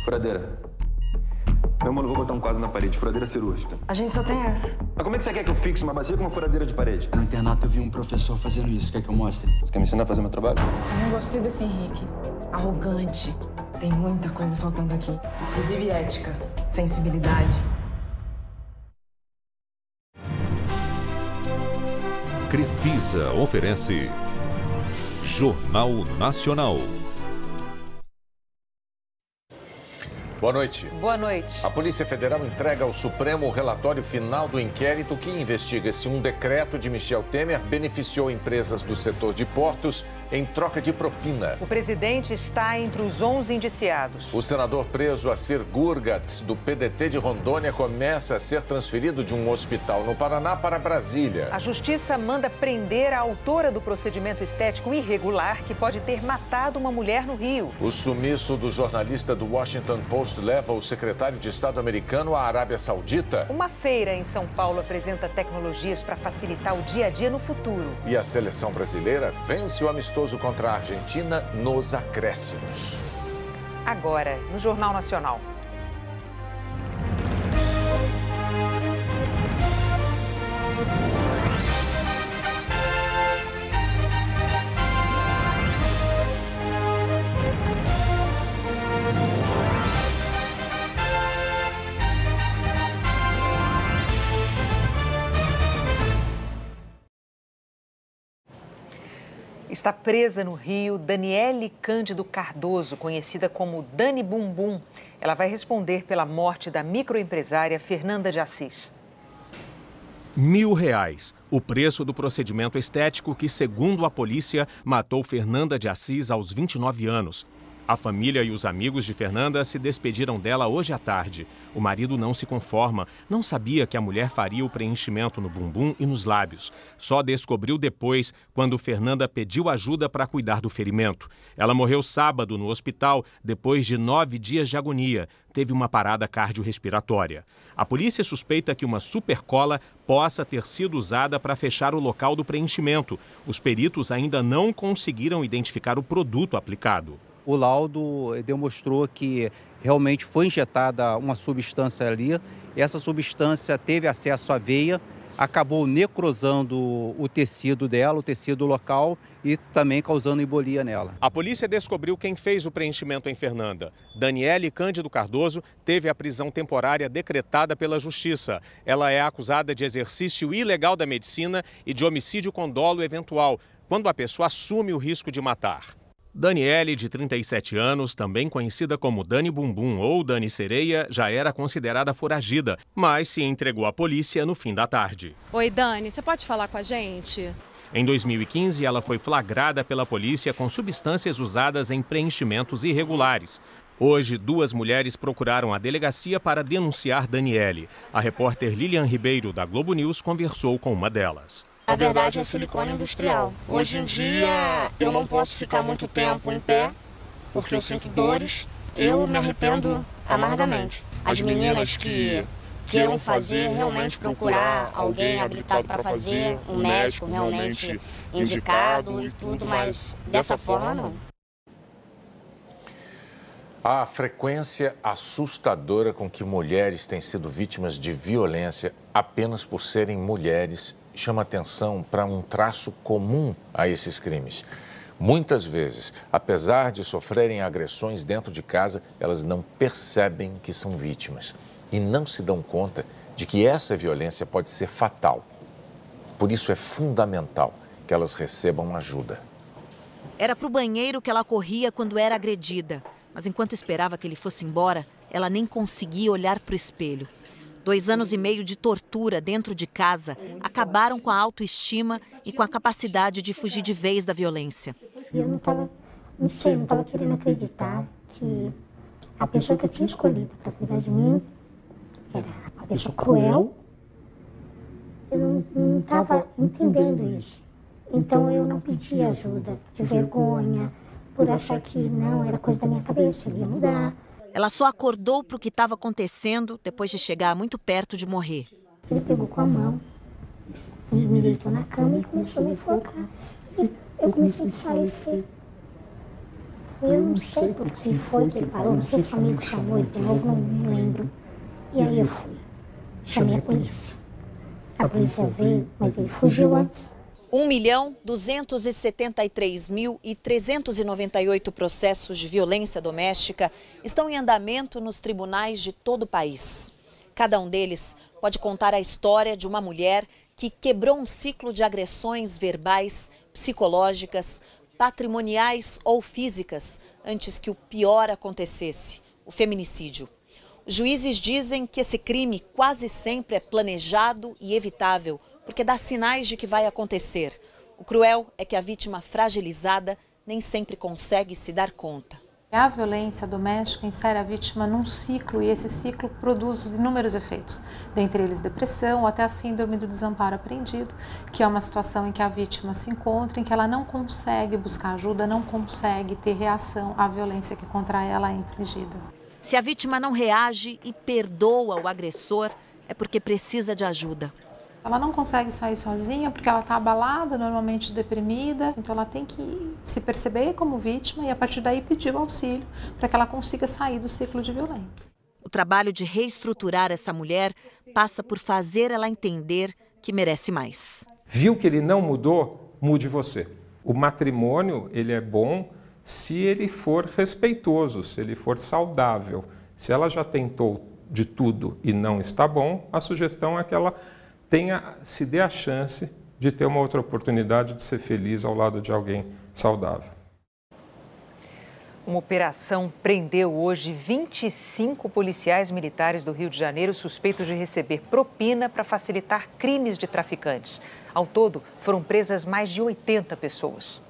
Furadeira. Meu mano, vou botar um quadro na parede, furadeira cirúrgica. A gente só tem essa. Mas como é que você quer que eu fixe uma bacia com uma furadeira de parede? No internato eu vi um professor fazendo isso. Quer que eu mostre? Você quer me ensinar a fazer meu trabalho? Eu não gostei desse Henrique. Arrogante. Tem muita coisa faltando aqui. Inclusive ética, sensibilidade. Crefisa oferece Jornal Nacional. Boa noite. Boa noite. A Polícia Federal entrega ao Supremo o relatório final do inquérito que investiga se um decreto de Michel Temer beneficiou empresas do setor de portos em troca de propina. O presidente está entre os 11 indiciados. O senador preso Assir Gurgatz, do PDT de Rondônia, começa a ser transferido de um hospital no Paraná para Brasília. A justiça manda prender a autora do procedimento estético irregular que pode ter matado uma mulher no Rio. O sumiço do jornalista do Washington Post leva o secretário de Estado americano à Arábia Saudita. Uma feira em São Paulo apresenta tecnologias para facilitar o dia a dia no futuro. E a seleção brasileira vence o amistoso contra a Argentina nos acréscimos. Agora, no Jornal Nacional. Está presa no Rio Daniele Cândido Cardoso, conhecida como Dani Bumbum. Ela vai responder pela morte da microempresária Fernanda de Assis. R$ 1.000, o preço do procedimento estético que, segundo a polícia, matou Fernanda de Assis aos 29 anos. A família e os amigos de Fernanda se despediram dela hoje à tarde. O marido não se conforma, não sabia que a mulher faria o preenchimento no bumbum e nos lábios. Só descobriu depois, quando Fernanda pediu ajuda para cuidar do ferimento. Ela morreu sábado no hospital, depois de 9 dias de agonia. Teve uma parada cardiorrespiratória. A polícia suspeita que uma supercola possa ter sido usada para fechar o local do preenchimento. Os peritos ainda não conseguiram identificar o produto aplicado. O laudo demonstrou que realmente foi injetada uma substância ali. Essa substância teve acesso à veia, acabou necrosando o tecido dela, o tecido local, e também causando embolia nela. A polícia descobriu quem fez o preenchimento em Fernanda. Daniele Cândido Cardoso teve a prisão temporária decretada pela Justiça. Ela é acusada de exercício ilegal da medicina e de homicídio com dolo eventual, quando a pessoa assume o risco de matar. Daniele, de 37 anos, também conhecida como Dani Bumbum ou Dani Sereia, já era considerada foragida, mas se entregou à polícia no fim da tarde. Oi, Dani, você pode falar com a gente? Em 2015, ela foi flagrada pela polícia com substâncias usadas em preenchimentos irregulares. Hoje, 2 mulheres procuraram a delegacia para denunciar Daniele. A repórter Lilian Ribeiro, da Globo News, conversou com uma delas. Na verdade, é silicone industrial. Hoje em dia, eu não posso ficar muito tempo em pé, porque eu sinto dores. Eu me arrependo amargamente. As meninas que queiram fazer, realmente procurar alguém habilitado para fazer, um médico realmente indicado e tudo, mas dessa forma não. A frequência assustadora com que mulheres têm sido vítimas de violência apenas por serem mulheres chama atenção para um traço comum a esses crimes. Muitas vezes, apesar de sofrerem agressões dentro de casa, elas não percebem que são vítimas e não se dão conta de que essa violência pode ser fatal. Por isso é fundamental que elas recebam ajuda. Era para o banheiro que ela corria quando era agredida, mas enquanto esperava que ele fosse embora, ela nem conseguia olhar para o espelho. 2 anos e meio de tortura dentro de casa acabaram com a autoestima e com a capacidade de fugir de vez da violência. Eu não estava querendo acreditar que a pessoa que eu tinha escolhido para cuidar de mim era uma pessoa cruel. Eu não estava entendendo isso. Então eu não pedi ajuda, de vergonha, por achar que não, era coisa da minha cabeça, ele ia mudar. Ela só acordou para o que estava acontecendo depois de chegar muito perto de morrer. Ele pegou com a mão, me deitou na cama e começou a me enforcar. Eu comecei a desfalecer. Eu não sei por que foi que ele parou, não sei se o amigo chamou ele de novo, não lembro. E aí eu fui, chamei a polícia. A polícia veio, mas ele fugiu antes. 1.273.398 processos de violência doméstica estão em andamento nos tribunais de todo o país. Cada um deles pode contar a história de uma mulher que quebrou um ciclo de agressões verbais, psicológicas, patrimoniais ou físicas antes que o pior acontecesse, o feminicídio. Os juízes dizem que esse crime quase sempre é planejado e evitável, porque dá sinais de que vai acontecer. O cruel é que a vítima fragilizada nem sempre consegue se dar conta. A violência doméstica insere a vítima num ciclo e esse ciclo produz inúmeros efeitos, dentre eles depressão ou até a síndrome do desamparo apreendido, que é uma situação em que a vítima se encontra, em que ela não consegue buscar ajuda, não consegue ter reação à violência que contra ela é infligida. Se a vítima não reage e perdoa o agressor, é porque precisa de ajuda. Ela não consegue sair sozinha porque ela está abalada, normalmente deprimida. Então ela tem que se perceber como vítima e a partir daí pedir o auxílio para que ela consiga sair do ciclo de violência. O trabalho de reestruturar essa mulher passa por fazer ela entender que merece mais. Viu que ele não mudou? Mude você. O matrimônio, ele é bom se ele for respeitoso, se ele for saudável. Se ela já tentou de tudo e não está bom, a sugestão é que ela se dê a chance de ter uma outra oportunidade de ser feliz ao lado de alguém saudável. Uma operação prendeu hoje 25 policiais militares do Rio de Janeiro suspeitos de receber propina para facilitar crimes de traficantes. Ao todo, foram presas mais de 80 pessoas.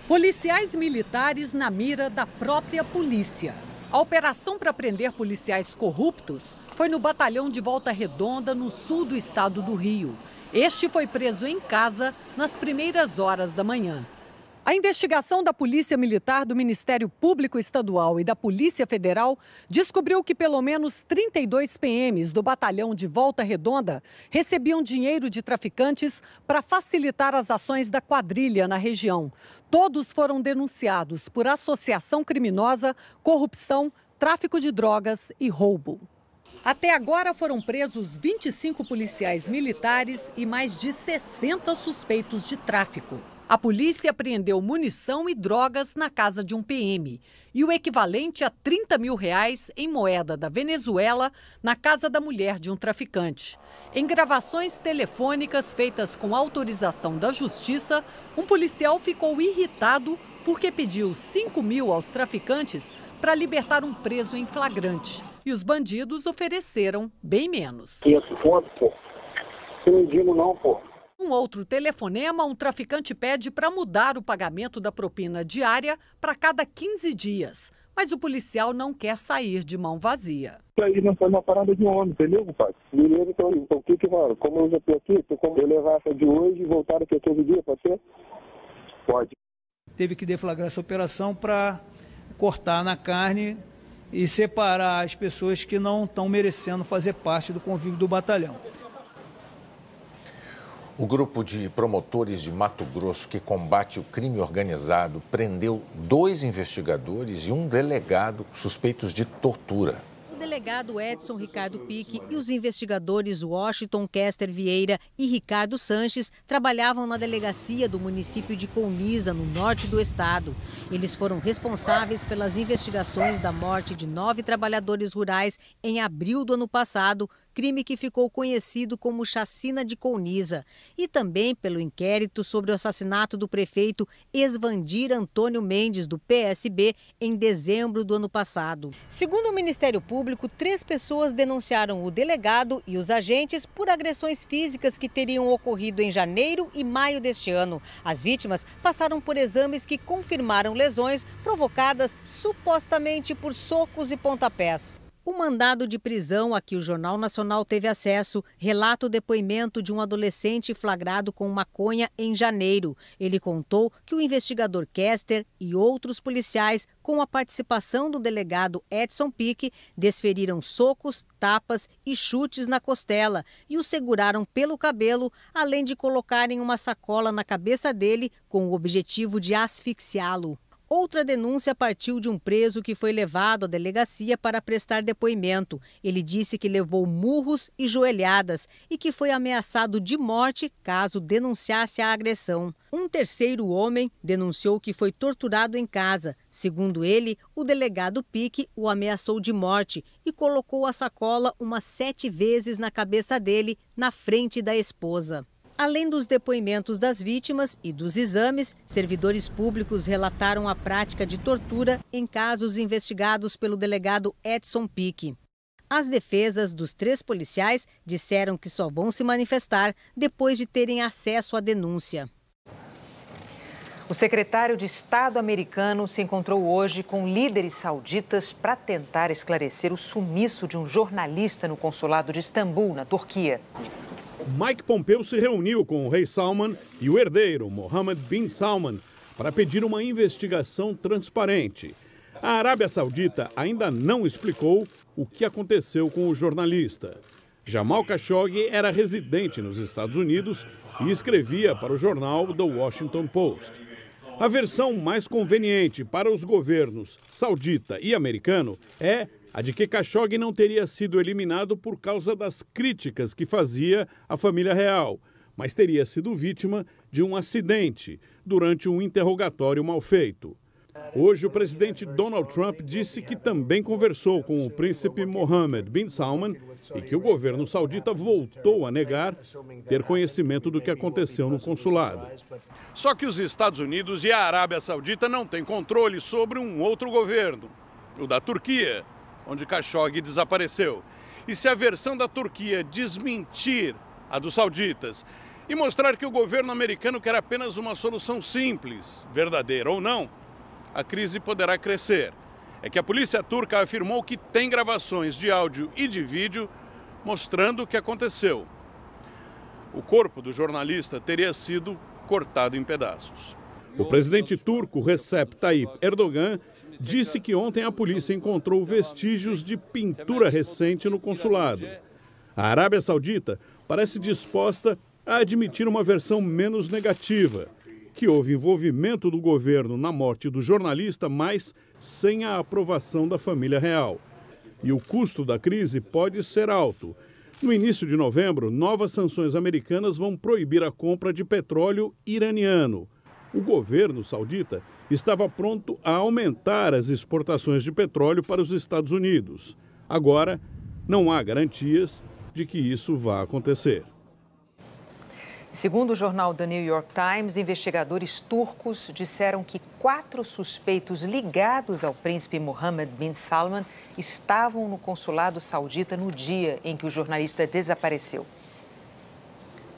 Policiais militares na mira da própria polícia. A operação para prender policiais corruptos foi no batalhão de Volta Redonda, no sul do estado do Rio. Este foi preso em casa nas primeiras horas da manhã. A investigação da Polícia Militar, do Ministério Público Estadual e da Polícia Federal descobriu que pelo menos 32 PMs do batalhão de Volta Redonda recebiam dinheiro de traficantes para facilitar as ações da quadrilha na região. Todos foram denunciados por associação criminosa, corrupção, tráfico de drogas e roubo. Até agora foram presos 25 policiais militares e mais de 60 suspeitos de tráfico. A polícia apreendeu munição e drogas na casa de um PM e o equivalente a R$30 mil em moeda da Venezuela na casa da mulher de um traficante. Em gravações telefônicas feitas com autorização da Justiça, um policial ficou irritado porque pediu R$5 mil aos traficantes para libertar um preso em flagrante. E os bandidos ofereceram bem menos. 500 conto, pô. Eu não digo não, pô. Um outro telefonema, um traficante pede para mudar o pagamento da propina diária para cada 15 dias. Mas o policial não quer sair de mão vazia. Isso aí não foi uma parada de homem, entendeu, pai? Beleza, então o que mano? Como eu já tô aqui, tô como eu levar essa de hoje e voltar daqui a 15 dias, pode ser? Pode. Teve que deflagrar essa operação para cortar na carne e separar as pessoas que não estão merecendo fazer parte do convívio do batalhão. O grupo de promotores de Mato Grosso que combate o crime organizado prendeu 2 investigadores e um delegado suspeitos de tortura. O delegado Edson Ricardo Pique e os investigadores Washington Kester Vieira e Ricardo Sanches trabalhavam na delegacia do município de Colniza, no norte do estado. Eles foram responsáveis pelas investigações da morte de 9 trabalhadores rurais em abril do ano passado, crime que ficou conhecido como Chacina de Colniza, e também pelo inquérito sobre o assassinato do prefeito Esvandir Antônio Mendes, do PSB, em dezembro do ano passado. Segundo o Ministério Público, 3 pessoas denunciaram o delegado e os agentes por agressões físicas que teriam ocorrido em janeiro e maio deste ano. As vítimas passaram por exames que confirmaram lesões provocadas supostamente por socos e pontapés. O mandado de prisão a que o Jornal Nacional teve acesso relata o depoimento de um adolescente flagrado com maconha em janeiro. Ele contou que o investigador Kester e outros policiais, com a participação do delegado Edson Pique, desferiram socos, tapas e chutes na costela e o seguraram pelo cabelo, além de colocarem uma sacola na cabeça dele com o objetivo de asfixiá-lo. Outra denúncia partiu de um preso que foi levado à delegacia para prestar depoimento. Ele disse que levou murros e joelhadas e que foi ameaçado de morte caso denunciasse a agressão. Um terceiro homem denunciou que foi torturado em casa. Segundo ele, o delegado Pique o ameaçou de morte e colocou a sacola umas 7 vezes na cabeça dele, na frente da esposa. Além dos depoimentos das vítimas e dos exames, servidores públicos relataram a prática de tortura em casos investigados pelo delegado Edson Pique. As defesas dos 3 policiais disseram que só vão se manifestar depois de terem acesso à denúncia. O secretário de Estado americano se encontrou hoje com líderes sauditas para tentar esclarecer o sumiço de um jornalista no consulado de Istambul, na Turquia. Mike Pompeo se reuniu com o rei Salman e o herdeiro, Mohammed bin Salman, para pedir uma investigação transparente. A Arábia Saudita ainda não explicou o que aconteceu com o jornalista. Jamal Khashoggi era residente nos Estados Unidos e escrevia para o jornal The Washington Post. A versão mais conveniente para os governos saudita e americano é a de que Khashoggi não teria sido eliminado por causa das críticas que fazia à família real, mas teria sido vítima de um acidente durante um interrogatório mal feito. Hoje, o presidente Donald Trump disse que também conversou com o príncipe Mohammed bin Salman e que o governo saudita voltou a negar ter conhecimento do que aconteceu no consulado. Só que os Estados Unidos e a Arábia Saudita não têm controle sobre um outro governo, o da Turquia, onde Khashoggi desapareceu. E se a versão da Turquia desmentir a dos sauditas e mostrar que o governo americano quer apenas uma solução simples, verdadeira ou não, a crise poderá crescer. É que a polícia turca afirmou que tem gravações de áudio e de vídeo mostrando o que aconteceu. O corpo do jornalista teria sido cortado em pedaços. O presidente turco Recep Tayyip Erdogan disse que ontem a polícia encontrou vestígios de pintura recente no consulado. A Arábia Saudita parece disposta a admitir uma versão menos negativa, que houve envolvimento do governo na morte do jornalista, mas sem a aprovação da família real. E o custo da crise pode ser alto. No início de novembro, novas sanções americanas vão proibir a compra de petróleo iraniano. O governo saudita estava pronto a aumentar as exportações de petróleo para os Estados Unidos. Agora, não há garantias de que isso vá acontecer. Segundo o jornal The New York Times, investigadores turcos disseram que 4 suspeitos ligados ao príncipe Mohammed bin Salman estavam no consulado saudita no dia em que o jornalista desapareceu.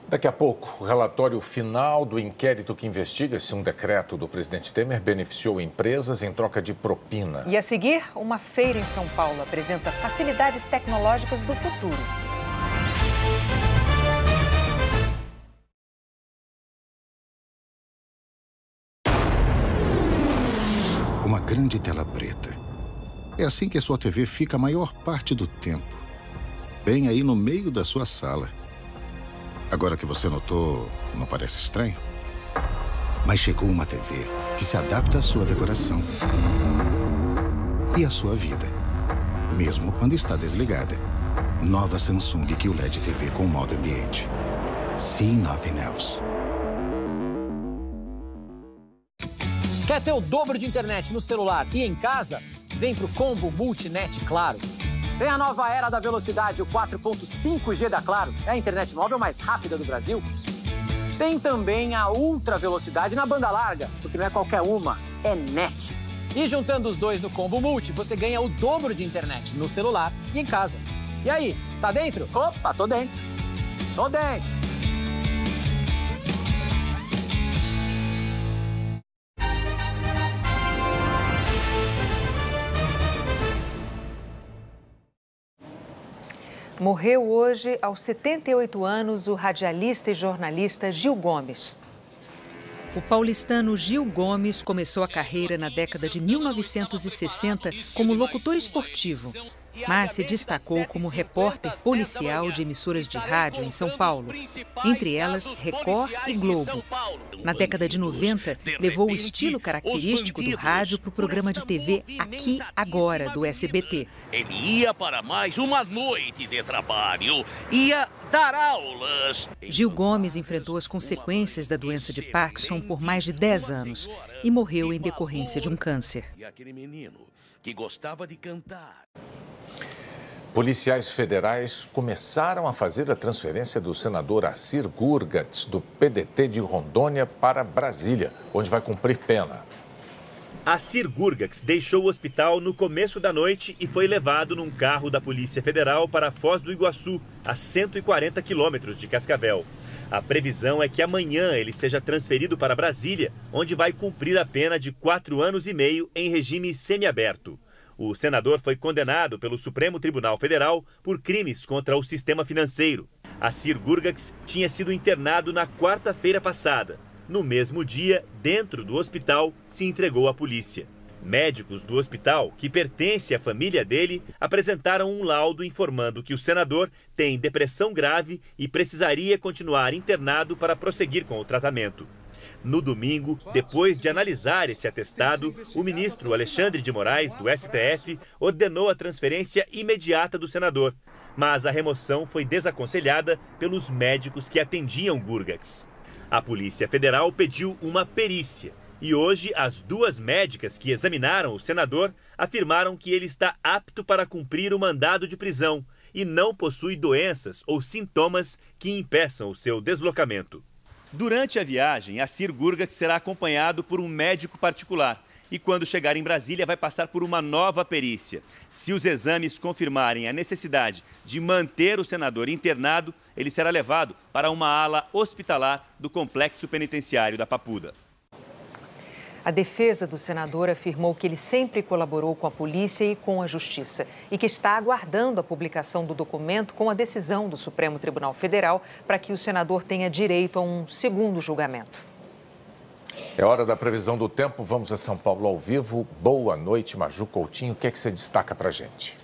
Daqui a pouco, o relatório final do inquérito que investiga se um decreto do presidente Temer beneficiou empresas em troca de propina. E a seguir, uma feira em São Paulo apresenta facilidades tecnológicas do futuro. Uma grande tela preta. É assim que a sua TV fica a maior parte do tempo. Bem aí no meio da sua sala. Agora que você notou, não parece estranho? Mas chegou uma TV que se adapta à sua decoração e à sua vida, mesmo quando está desligada. Nova Samsung QLED TV com modo ambiente. See nothing else. Quer ter o dobro de internet no celular e em casa? Vem pro Combo Multinet Claro. Tem a nova era da velocidade, o 4.5G da Claro. É a internet móvel mais rápida do Brasil. Tem também a ultra velocidade na banda larga, porque não é qualquer uma, é NET. E juntando os dois no Combo Multi, você ganha o dobro de internet no celular e em casa. E aí, tá dentro? Opa, tô dentro. Tô dentro. Morreu hoje, aos 78 anos, o radialista e jornalista Gil Gomes. O paulistano Gil Gomes começou a carreira na década de 1960 como locutor esportivo. mas se destacou como repórter policial de emissoras de rádio em São Paulo, entre elas Record e Globo. Na década de 90, levou o estilo característico do rádio para o programa de TV Aqui Agora, do SBT. Ele ia para mais uma noite de trabalho, ia dar aulas. Gil Gomes enfrentou as consequências da doença de Parkinson por mais de 10 anos e morreu em decorrência de um câncer. E aquele menino que gostava de cantar. Policiais federais começaram a fazer a transferência do senador Assir Gurgatz, do PDT de Rondônia, para Brasília, onde vai cumprir pena. Assir Gurgatz deixou o hospital no começo da noite e foi levado num carro da Polícia Federal para Foz do Iguaçu, a 140 quilômetros de Cascavel. A previsão é que amanhã ele seja transferido para Brasília, onde vai cumprir a pena de 4 anos e meio em regime semiaberto. O senador foi condenado pelo Supremo Tribunal Federal por crimes contra o sistema financeiro. Assir Gurgatz tinha sido internado na quarta-feira passada. No mesmo dia, dentro do hospital, se entregou à polícia. Médicos do hospital, que pertence à família dele, apresentaram um laudo informando que o senador tem depressão grave e precisaria continuar internado para prosseguir com o tratamento. No domingo, depois de analisar esse atestado, o ministro Alexandre de Moraes, do STF, ordenou a transferência imediata do senador. Mas a remoção foi desaconselhada pelos médicos que atendiam Gurgatz. A Polícia Federal pediu uma perícia e hoje as 2 médicas que examinaram o senador afirmaram que ele está apto para cumprir o mandado de prisão e não possui doenças ou sintomas que impeçam o seu deslocamento. Durante a viagem, Assir Gurgatz será acompanhado por um médico particular e quando chegar em Brasília vai passar por uma nova perícia. Se os exames confirmarem a necessidade de manter o senador internado, ele será levado para uma ala hospitalar do Complexo Penitenciário da Papuda. A defesa do senador afirmou que ele sempre colaborou com a polícia e com a justiça e que está aguardando a publicação do documento com a decisão do Supremo Tribunal Federal para que o senador tenha direito a um segundo julgamento. É hora da previsão do tempo. Vamos a São Paulo ao vivo. Boa noite, Maju Coutinho. O que é que você destaca para a gente?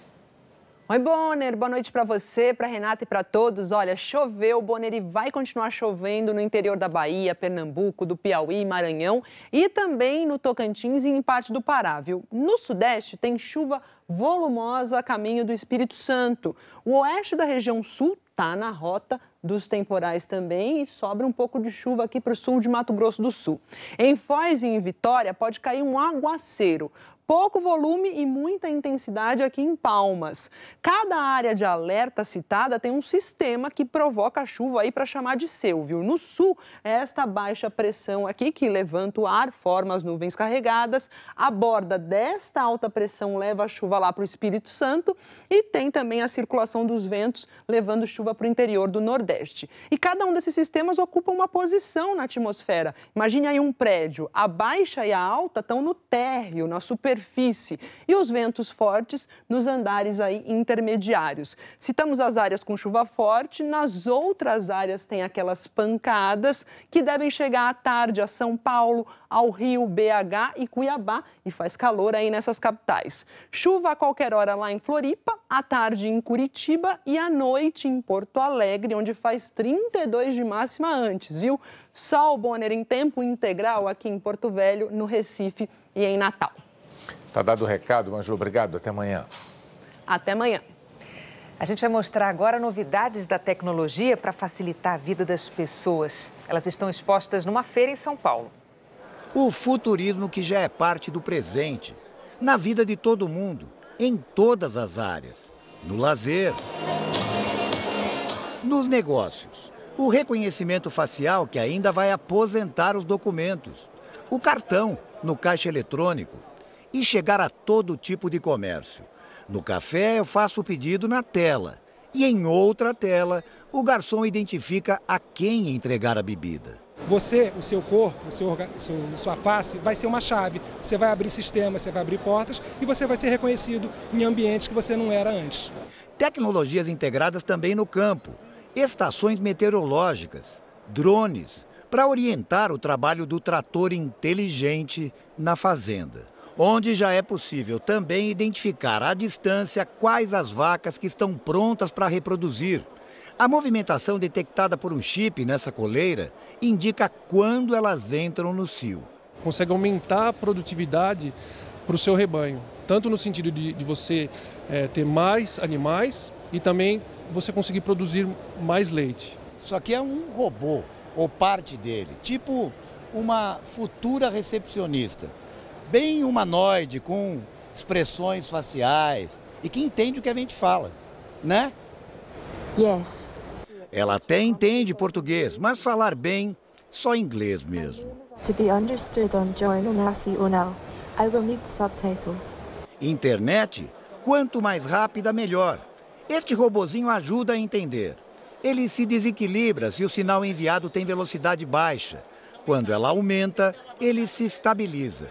Oi, Bonner. Boa noite para você, para Renata e para todos. Olha, choveu, Bonner, e vai continuar chovendo no interior da Bahia, Pernambuco, do Piauí, Maranhão e também no Tocantins e em parte do Pará, viu? No Sudeste tem chuva volumosa a caminho do Espírito Santo. O oeste da região sul está na rota dos temporais também e sobra um pouco de chuva aqui para o sul de Mato Grosso do Sul. Em Foz e em Vitória pode cair um aguaceiro. Pouco volume e muita intensidade aqui em Palmas. Cada área de alerta citada tem um sistema que provoca a chuva aí para chamar de seu, viu? No sul, é esta baixa pressão aqui que levanta o ar, forma as nuvens carregadas. A borda desta alta pressão leva a chuva lá para o Espírito Santo e tem também a circulação dos ventos levando chuva para o interior do Nordeste. E cada um desses sistemas ocupa uma posição na atmosfera. Imagine aí um prédio. A baixa e a alta estão no térreo, na superfície, e os ventos fortes nos andares aí intermediários. Citamos as áreas com chuva forte, nas outras áreas tem aquelas pancadas que devem chegar à tarde a São Paulo, ao Rio, BH e Cuiabá, e faz calor aí nessas capitais. Chuva a qualquer hora lá em Floripa, à tarde em Curitiba e à noite em Porto Alegre, onde faz 32 de máxima antes, viu? Sol, Bonner, em tempo integral aqui em Porto Velho, no Recife e em Natal. Tá dado o recado, Maju. Obrigado. Até amanhã. Até amanhã. A gente vai mostrar agora novidades da tecnologia para facilitar a vida das pessoas. Elas estão expostas numa feira em São Paulo. O futurismo que já é parte do presente, na vida de todo mundo, em todas as áreas. No lazer, nos negócios, o reconhecimento facial que ainda vai aposentar os documentos, o cartão no caixa eletrônico e chegar a todo tipo de comércio. No café eu faço o pedido na tela e em outra tela o garçom identifica a quem entregar a bebida. Você, o seu corpo, sua face vai ser uma chave. Você vai abrir sistemas, você vai abrir portas e você vai ser reconhecido em ambientes que você não era antes. Tecnologias integradas também no campo, estações meteorológicas, drones, para orientar o trabalho do trator inteligente na fazenda. onde já é possível também identificar à distância quais as vacas que estão prontas para reproduzir. A movimentação detectada por um chip nessa coleira indica quando elas entram no cio. Consegue aumentar a produtividade para o seu rebanho, tanto no sentido de você ter mais animais e também você conseguir produzir mais leite. Isso aqui é um robô, ou parte dele, tipo uma futura recepcionista. Bem humanoide, com expressões faciais e que entende o que a gente fala, né? Yes. Ela até entende português, mas falar bem, só inglês mesmo. To be understood on Jornal Nacional, I will need subtitles. Internet, quanto mais rápida, melhor. Este robozinho ajuda a entender. Ele se desequilibra se o sinal enviado tem velocidade baixa. Quando ela aumenta, ele se estabiliza,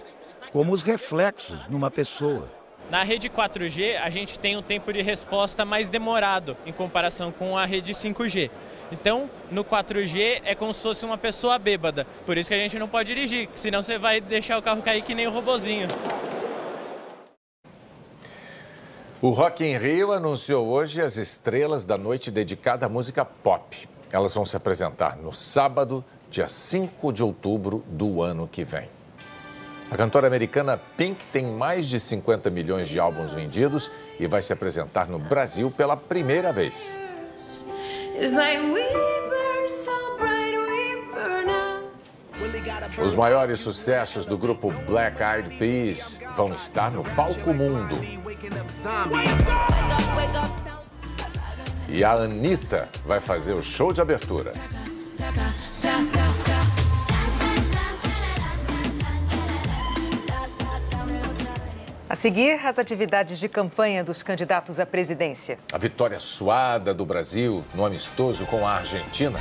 como os reflexos numa pessoa. Na rede 4G, a gente tem um tempo de resposta mais demorado em comparação com a rede 5G. Então, no 4G é como se fosse uma pessoa bêbada. Por isso que a gente não pode dirigir, senão você vai deixar o carro cair que nem o robozinho. O Rock in Rio anunciou hoje as estrelas da noite dedicada à música pop. Elas vão se apresentar no sábado, dia 5 de outubro do ano que vem. A cantora americana Pink tem mais de 50 milhões de álbuns vendidos e vai se apresentar no Brasil pela primeira vez. Os maiores sucessos do grupo Black Eyed Peas vão estar no palco mundo. E a Anitta vai fazer o show de abertura. A seguir, as atividades de campanha dos candidatos à presidência. A vitória suada do Brasil no amistoso com a Argentina.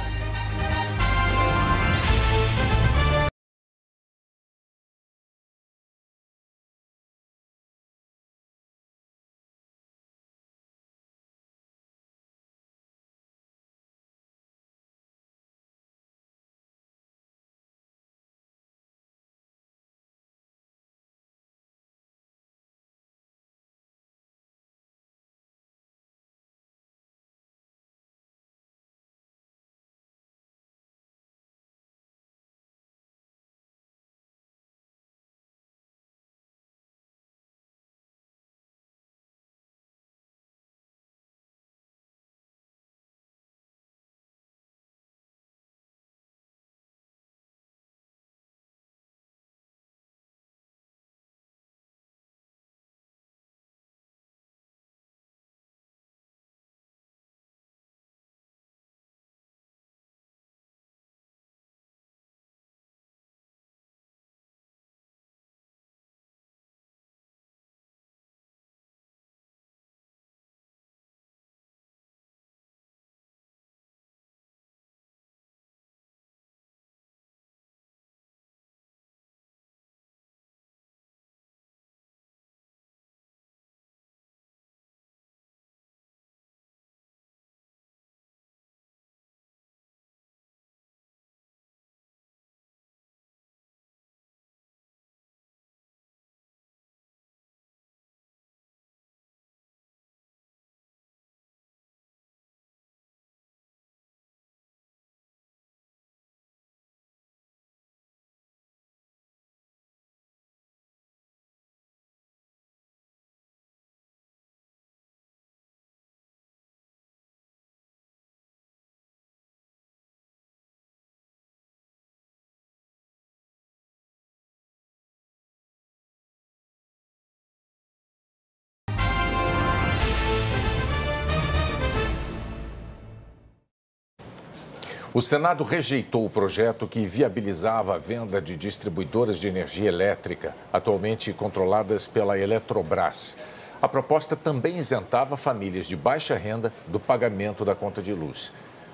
O Senado rejeitou o projeto que viabilizava a venda de distribuidoras de energia elétrica, atualmente controladas pela Eletrobras. A proposta também isentava famílias de baixa renda do pagamento da conta de luz.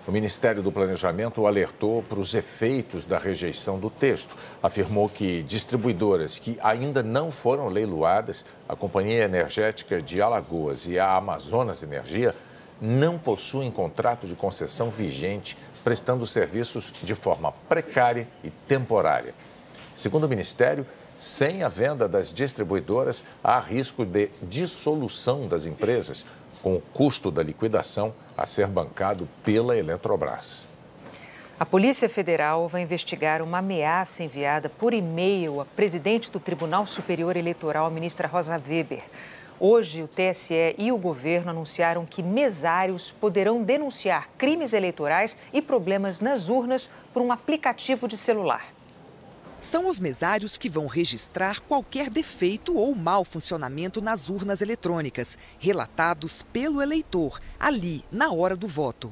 O Ministério do Planejamento alertou para os efeitos da rejeição do texto. Afirmou que distribuidoras que ainda não foram leiloadas, a Companhia Energética de Alagoas e a Amazonas Energia, não possuem contrato de concessão vigente, prestando serviços de forma precária e temporária. Segundo o Ministério, Sem a venda das distribuidoras, há risco de dissolução das empresas, com o custo da liquidação a ser bancado pela Eletrobras. A Polícia Federal vai investigar uma ameaça enviada por e-mail à presidente do Tribunal Superior Eleitoral, a ministra Rosa Weber. Hoje, o TSE e o governo anunciaram que mesários poderão denunciar crimes eleitorais e problemas nas urnas por um aplicativo de celular. São os mesários que vão registrar qualquer defeito ou mau funcionamento nas urnas eletrônicas, relatados pelo eleitor, ali, na hora do voto.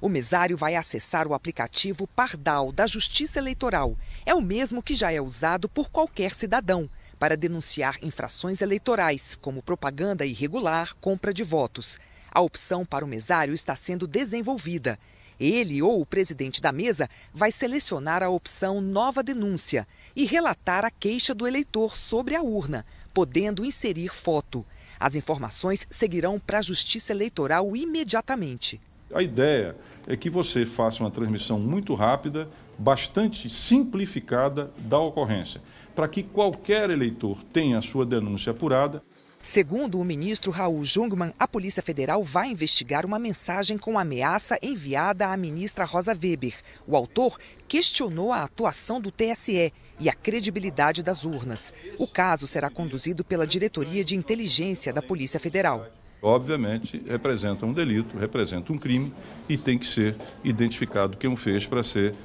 O mesário vai acessar o aplicativo Pardal da Justiça Eleitoral. É o mesmo que já é usado por qualquer cidadão para denunciar infrações eleitorais, como propaganda irregular, compra de votos. A opção para o mesário está sendo desenvolvida. Ele ou o presidente da mesa vai selecionar a opção Nova Denúncia e relatar a queixa do eleitor sobre a urna, podendo inserir foto. As informações seguirão para a Justiça Eleitoral imediatamente. A ideia é que você faça uma transmissão muito rápida, bastante simplificada da ocorrência, para que qualquer eleitor tenha a sua denúncia apurada. Segundo o ministro Raul Jungmann, a Polícia Federal vai investigar uma mensagem com ameaça enviada à ministra Rosa Weber. O autor questionou a atuação do TSE e a credibilidade das urnas. O caso será conduzido pela Diretoria de Inteligência da Polícia Federal. Obviamente, representa um delito, representa um crime e tem que ser identificado quem o fez para ser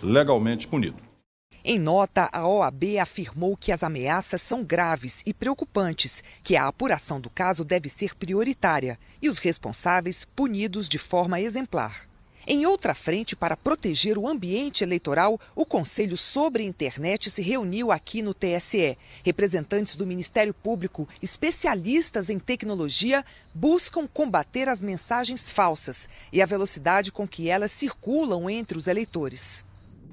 legalmente punido. Em nota, a OAB afirmou que as ameaças são graves e preocupantes, que a apuração do caso deve ser prioritária e os responsáveis punidos de forma exemplar. Em outra frente, para proteger o ambiente eleitoral, o Conselho sobre a Internet se reuniu aqui no TSE. Representantes do Ministério Público, especialistas em tecnologia, buscam combater as mensagens falsas e a velocidade com que elas circulam entre os eleitores.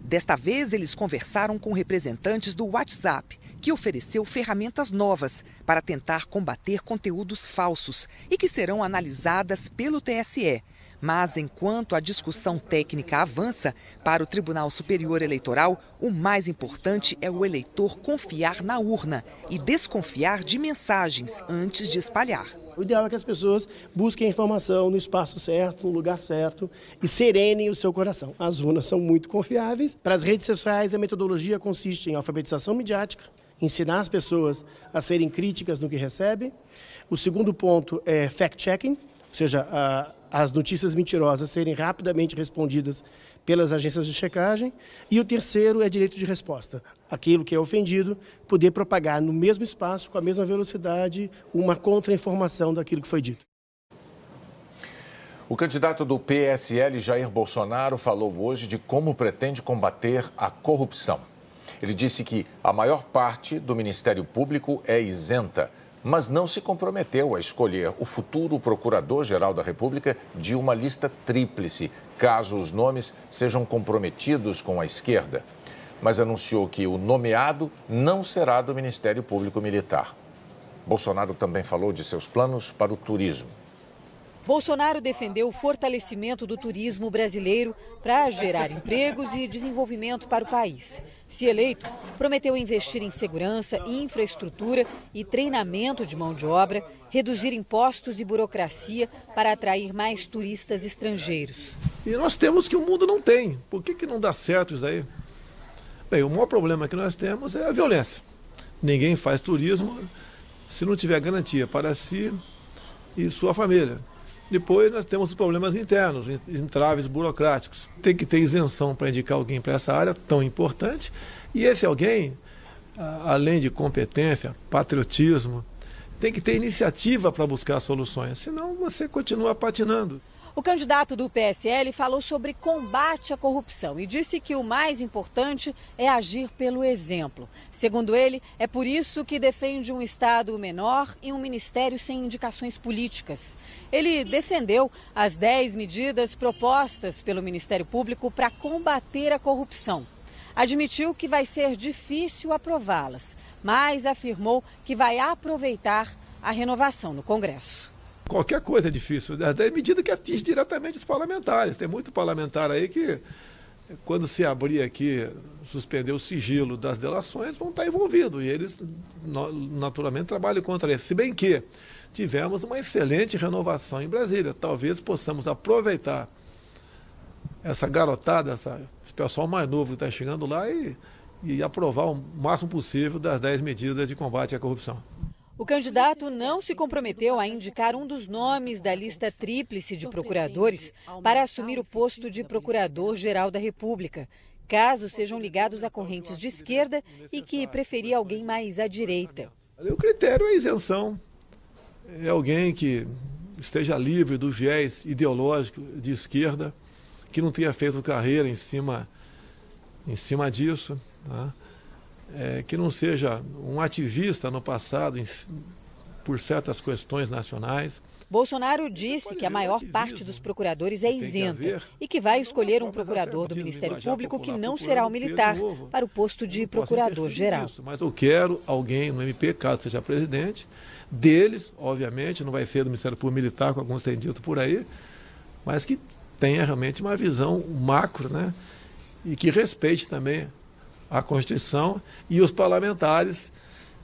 Desta vez, eles conversaram com representantes do WhatsApp, que ofereceu ferramentas novas para tentar combater conteúdos falsos e que serão analisadas pelo TSE. Mas, enquanto a discussão técnica avança, para o Tribunal Superior Eleitoral, o mais importante é o eleitor confiar na urna e desconfiar de mensagens antes de espalhar. O ideal é que as pessoas busquem a informação no espaço certo, no lugar certo e serenem o seu coração. As urnas são muito confiáveis. Para as redes sociais, a metodologia consiste em alfabetização midiática, ensinar as pessoas a serem críticas no que recebem. O segundo ponto é fact-checking, ou seja, as notícias mentirosas serem rapidamente respondidas pelas agências de checagem. E o terceiro é direito de resposta. Aquilo que é ofendido poder propagar no mesmo espaço, com a mesma velocidade, uma contra-informação daquilo que foi dito. O candidato do PSL, Jair Bolsonaro, falou hoje de como pretende combater a corrupção. Ele disse que a maior parte do Ministério Público é isenta, mas não se comprometeu a escolher o futuro procurador-geral da República de uma lista tríplice, caso os nomes sejam comprometidos com a esquerda. Mas anunciou que o nomeado não será do Ministério Público Militar. Bolsonaro também falou de seus planos para o turismo. Bolsonaro defendeu o fortalecimento do turismo brasileiro para gerar empregos e desenvolvimento para o país. Se eleito, prometeu investir em segurança, infraestrutura e treinamento de mão de obra, reduzir impostos e burocracia para atrair mais turistas estrangeiros. E nós temos que o mundo não tem. Por que não dá certo isso aí? Bem, o maior problema que nós temos é a violência. Ninguém faz turismo se não tiver garantia para si e sua família. Depois nós temos problemas internos, entraves burocráticos. Tem que ter isenção para indicar alguém para essa área tão importante. E esse alguém, além de competência, patriotismo, tem que ter iniciativa para buscar soluções. Senão você continua patinando. O candidato do PSL falou sobre combate à corrupção e disse que o mais importante é agir pelo exemplo. Segundo ele, é por isso que defende um Estado menor e um ministério sem indicações políticas. Ele defendeu as 10 medidas propostas pelo Ministério Público para combater a corrupção. Admitiu que vai ser difícil aprová-las, mas afirmou que vai aproveitar a renovação no Congresso. Qualquer coisa é difícil, até medida que atinge diretamente os parlamentares. Tem muito parlamentar aí que quando se abrir aqui, suspender o sigilo das delações, vão estar envolvidos. E eles, naturalmente, trabalham contra isso. Se bem que tivemos uma excelente renovação em Brasília. Talvez possamos aproveitar essa garotada, esse pessoal mais novo que está chegando lá e aprovar o máximo possível das 10 medidas de combate à corrupção. O candidato não se comprometeu a indicar um dos nomes da lista tríplice de procuradores para assumir o posto de Procurador-Geral da República, caso sejam ligados a correntes de esquerda e que preferia alguém mais à direita. O critério é isenção. É alguém que esteja livre do viés ideológico de esquerda, que não tenha feito carreira em cima disso, tá? Que não seja um ativista no passado por certas questões nacionais. Bolsonaro disse que a maior parte dos procuradores é isenta e que vai escolher um procurador do Ministério Público que não será o militar para o posto de procurador-geral. Mas eu quero alguém no MP, caso seja presidente, deles, obviamente, não vai ser do Ministério Público Militar, como alguns têm dito por aí, mas que tenha realmente uma visão macro, né? E que respeite também a Constituição e os parlamentares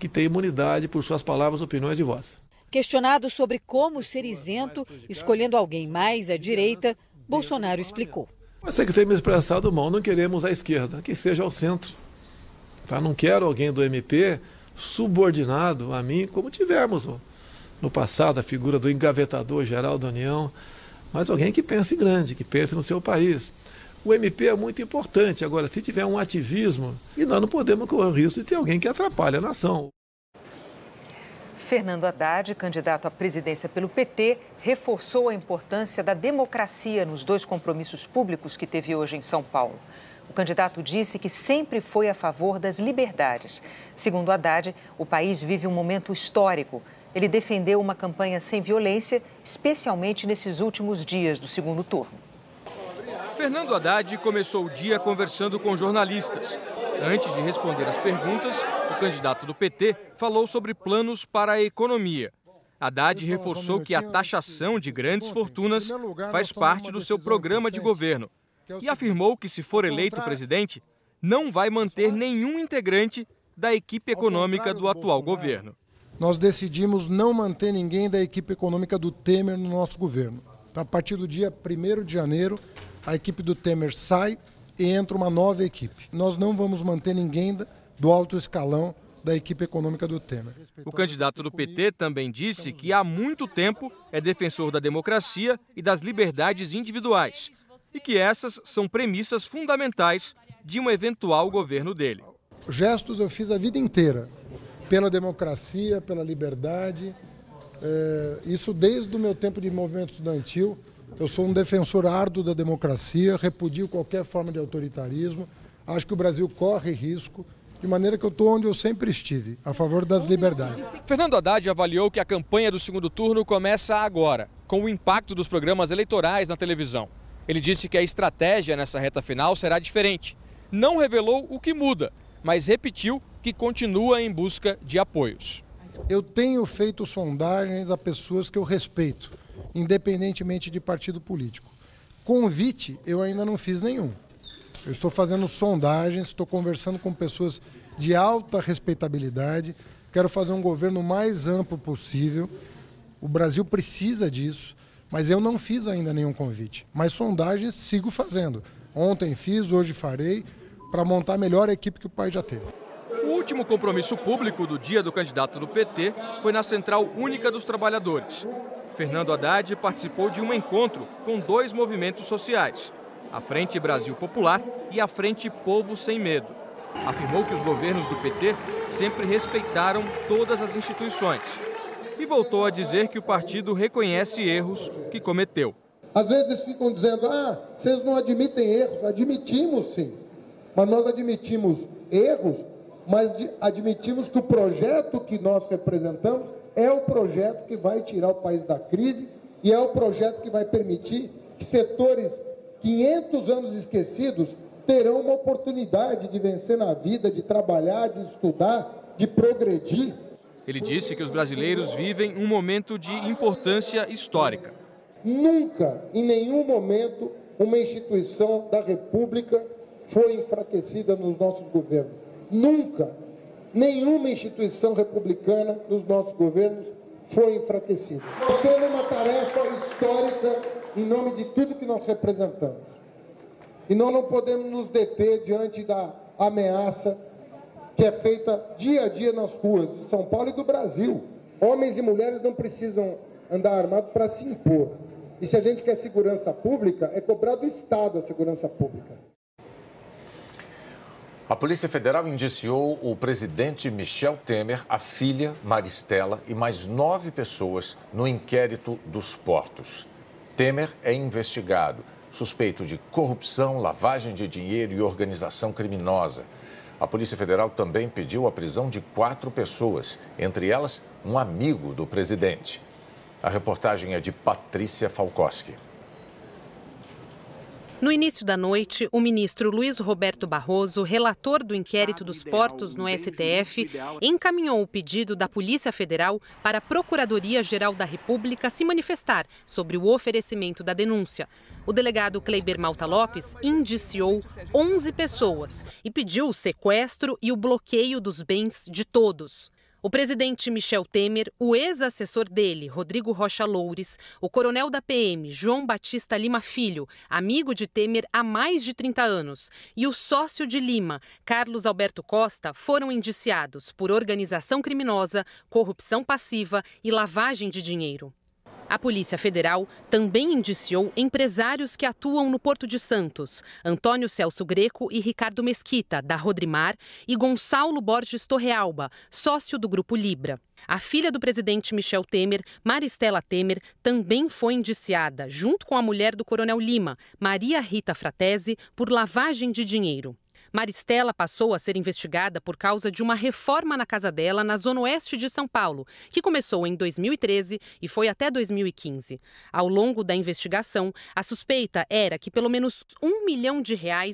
que têm imunidade por suas palavras, opiniões e voz. Questionado sobre como ser isento, escolhendo alguém mais à direita, Bolsonaro explicou. Você que tem me expressado mal, não queremos a esquerda, que seja ao centro. Tá? Não quero alguém do MP subordinado a mim, como tivemos no passado, a figura do engavetador-geral da União, mas alguém que pense grande, que pense no seu país. O MP é muito importante. Agora, se tiver um ativismo, e nós não podemos correr o risco de ter alguém que atrapalhe a nação. Fernando Haddad, candidato à presidência pelo PT, reforçou a importância da democracia nos 2 compromissos públicos que teve hoje em São Paulo. O candidato disse que sempre foi a favor das liberdades. Segundo Haddad, o país vive um momento histórico. Ele defendeu uma campanha sem violência, especialmente nesses últimos dias do segundo turno. Fernando Haddad começou o dia conversando com jornalistas. Antes de responder às perguntas, o candidato do PT falou sobre planos para a economia. Haddad reforçou que a taxação de grandes fortunas faz parte do seu programa de governo e afirmou que, se for eleito presidente, não vai manter nenhum integrante da equipe econômica do atual governo. Nós decidimos não manter ninguém da equipe econômica do Temer no nosso governo. Então, a partir do dia 1º de janeiro, a equipe do Temer sai e entra uma nova equipe. Nós não vamos manter ninguém do alto escalão da equipe econômica do Temer. O candidato do PT também disse que há muito tempo é defensor da democracia e das liberdades individuais e que essas são premissas fundamentais de um eventual governo dele. Gestos eu fiz a vida inteira, pela democracia, pela liberdade, isso desde o meu tempo de movimento estudantil. Eu sou um defensor árduo da democracia, repudio qualquer forma de autoritarismo. Acho que o Brasil corre risco, de maneira que eu estou onde eu sempre estive, a favor das liberdades. Fernando Haddad avaliou que a campanha do segundo turno começa agora, com o impacto dos programas eleitorais na televisão. Ele disse que a estratégia nessa reta final será diferente. Não revelou o que muda, mas repetiu que continua em busca de apoios. Eu tenho feito sondagens a pessoas que eu respeito, independentemente de partido político. Convite eu ainda não fiz nenhum. Eu estou fazendo sondagens, estou conversando com pessoas de alta respeitabilidade, quero fazer um governo mais amplo possível. O Brasil precisa disso, mas eu não fiz ainda nenhum convite. Mas sondagens sigo fazendo. Ontem fiz, hoje farei, para montar a melhor equipe que o país já teve. O último compromisso público do dia do candidato do PT foi na Central Única dos Trabalhadores. Fernando Haddad participou de um encontro com 2 movimentos sociais, a Frente Brasil Popular e a Frente Povo Sem Medo. Afirmou que os governos do PT sempre respeitaram todas as instituições e voltou a dizer que o partido reconhece erros que cometeu. Às vezes ficam dizendo, vocês não admitem erros. Admitimos sim, mas nós admitimos erros, mas admitimos que o projeto que nós representamos é o projeto que vai tirar o país da crise e é o projeto que vai permitir que setores 500 anos esquecidos terão uma oportunidade de vencer na vida, de trabalhar, de estudar, de progredir. Ele disse que os brasileiros vivem um momento de importância histórica. Nunca, em nenhum momento, uma instituição da República foi enfraquecida nos nossos governos. Nunca, nenhuma instituição republicana nos nossos governos foi enfraquecida. Nós temos uma tarefa histórica em nome de tudo que nós representamos. E nós não podemos nos deter diante da ameaça que é feita dia a dia nas ruas de São Paulo e do Brasil. Homens e mulheres não precisam andar armados para se impor. E se a gente quer segurança pública, é cobrar do Estado a segurança pública. A Polícia Federal indiciou o presidente Michel Temer, a filha Maristela e mais 9 pessoas no inquérito dos portos. Temer é investigado, suspeito de corrupção, lavagem de dinheiro e organização criminosa. A Polícia Federal também pediu a prisão de 4 pessoas, entre elas um amigo do presidente. A reportagem é de Patrícia Falkowski. No início da noite, o ministro Luiz Roberto Barroso, relator do inquérito dos portos no STF, encaminhou o pedido da Polícia Federal para a Procuradoria-Geral da República se manifestar sobre o oferecimento da denúncia. O delegado Kleiber Malta Lopes indiciou 11 pessoas e pediu o sequestro e o bloqueio dos bens de todos. O presidente Michel Temer, o ex-assessor dele, Rodrigo Rocha Loures, o coronel da PM, João Batista Lima Filho, amigo de Temer há mais de 30 anos, e o sócio de Lima, Carlos Alberto Costa, foram indiciados por organização criminosa, corrupção passiva e lavagem de dinheiro. A Polícia Federal também indiciou empresários que atuam no Porto de Santos, Antônio Celso Greco e Ricardo Mesquita, da Rodrimar, e Gonçalo Borges Torrealba, sócio do Grupo Libra. A filha do presidente Michel Temer, Maristela Temer, também foi indiciada, junto com a mulher do Coronel Lima, Maria Rita Fratesi, por lavagem de dinheiro. Maristela passou a ser investigada por causa de uma reforma na casa dela na zona oeste de São Paulo, que começou em 2013 e foi até 2015. Ao longo da investigação, a suspeita era que pelo menos R$1 milhão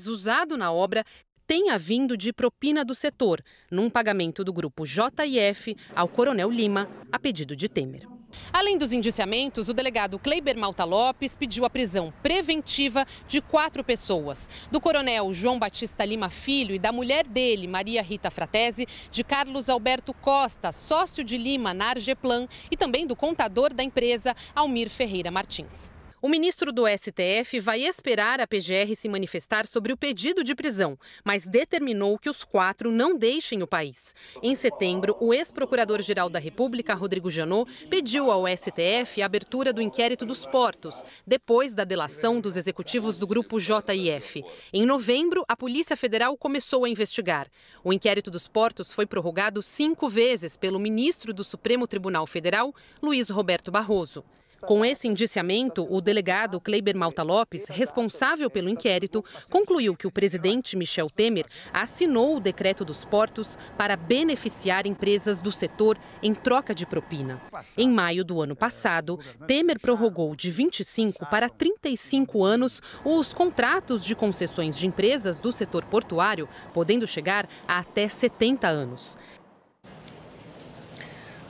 usado na obra tenha vindo de propina do setor, num pagamento do grupo JIF ao Coronel Lima, a pedido de Temer. Além dos indiciamentos, o delegado Kleiber Malta Lopes pediu a prisão preventiva de 4 pessoas. Do coronel João Batista Lima Filho e da mulher dele, Maria Rita Fratesi, de Carlos Alberto Costa, sócio de Lima na Argeplan, e também do contador da empresa, Almir Ferreira Martins. O ministro do STF vai esperar a PGR se manifestar sobre o pedido de prisão, mas determinou que os 4 não deixem o país. Em setembro, o ex-procurador-geral da República, Rodrigo Janot, pediu ao STF a abertura do inquérito dos portos, depois da delação dos executivos do grupo JIF. Em novembro, a Polícia Federal começou a investigar. O inquérito dos portos foi prorrogado 5 vezes pelo ministro do Supremo Tribunal Federal, Luiz Roberto Barroso. Com esse indiciamento, o delegado Kleiber Malta Lopes, responsável pelo inquérito, concluiu que o presidente Michel Temer assinou o decreto dos portos para beneficiar empresas do setor em troca de propina. Em maio do ano passado, Temer prorrogou de 25 para 35 anos os contratos de concessões de empresas do setor portuário, podendo chegar a até 70 anos.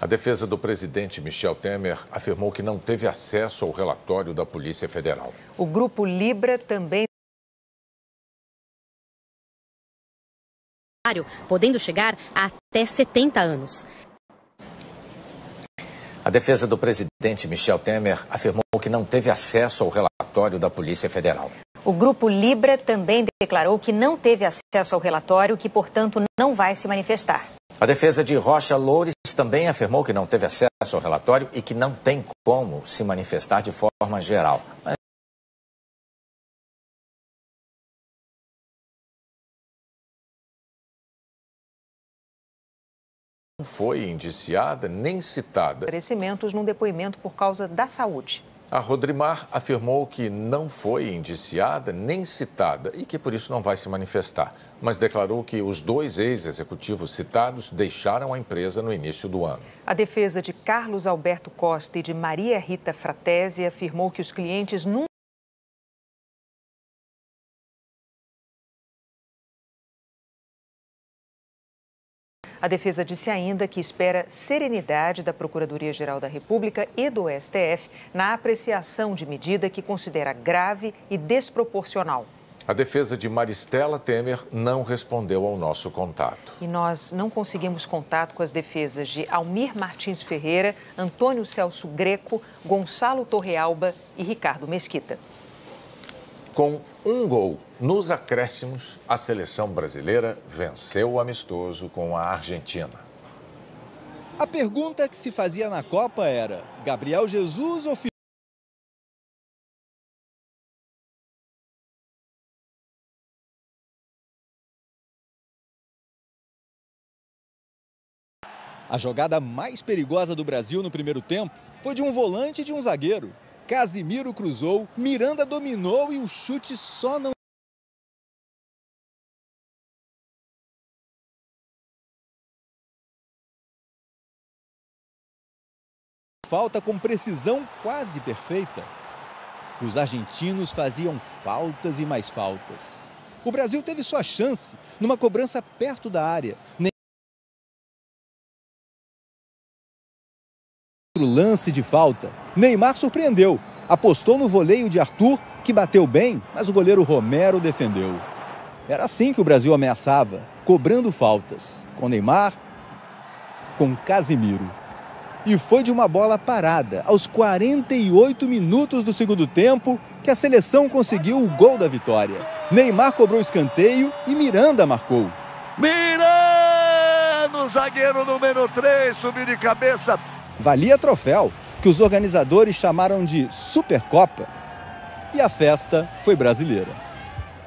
A defesa do presidente Michel Temer afirmou que não teve acesso ao relatório da Polícia Federal. O Grupo Libra também podendo chegar a até 70 anos. A defesa do presidente Michel Temer afirmou que não teve acesso ao relatório da Polícia Federal. O Grupo Libra também declarou que não teve acesso ao relatório, que, portanto, não vai se manifestar. A defesa de Rocha Loures também afirmou que não teve acesso ao relatório e que não tem como se manifestar de forma geral. Não foi indiciada nem citada. Oferecimentos num depoimento por causa da saúde. A Rodrimar afirmou que não foi indiciada nem citada e que por isso não vai se manifestar, mas declarou que os 2 ex-executivos citados deixaram a empresa no início do ano. A defesa de Carlos Alberto Costa e de Maria Rita Fratesi afirmou que os clientes nunca A defesa disse ainda que espera serenidade da Procuradoria-Geral da República e do STF na apreciação de medida que considera grave e desproporcional. A defesa de Maristela Temer não respondeu ao nosso contato. E nós não conseguimos contato com as defesas de Almir Martins Ferreira, Antônio Celso Greco, Gonçalo Torrealba e Ricardo Mesquita. Com um gol nos acréscimos, a seleção brasileira venceu o amistoso com a Argentina. A pergunta que se fazia na Copa era: Gabriel Jesus ou A jogada mais perigosa do Brasil no primeiro tempo foi de um volante e de um zagueiro. Casimiro cruzou, Miranda dominou e o chute só não... Falta com precisão quase perfeita. Os argentinos faziam faltas e mais faltas. O Brasil teve sua chance numa cobrança perto da área. Lance de falta. Neymar surpreendeu. Apostou no voleio de Arthur, que bateu bem, mas o goleiro Romero defendeu. Era assim que o Brasil ameaçava, cobrando faltas. Com Neymar, com Casimiro. E foi de uma bola parada, aos 48 minutos do segundo tempo, que a seleção conseguiu o gol da vitória. Neymar cobrou o escanteio e Miranda marcou. Miranda, zagueiro número 3, subiu de cabeça. Valia troféu, que os organizadores chamaram de Supercopa. E a festa foi brasileira.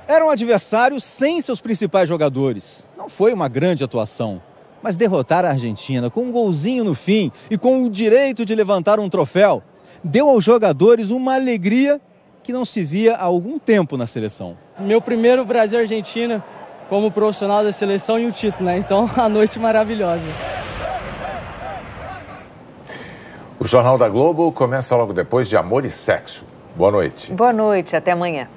Era um adversário sem seus principais jogadores. Não foi uma grande atuação. Mas derrotar a Argentina com um golzinho no fim e com o direito de levantar um troféu, deu aos jogadores uma alegria que não se via há algum tempo na seleção. Meu primeiro Brasil-Argentina como profissional da seleção e o título, né? Então, a noite maravilhosa. O Jornal da Globo começa logo depois de Amor e Sexo. Boa noite. Boa noite, até amanhã.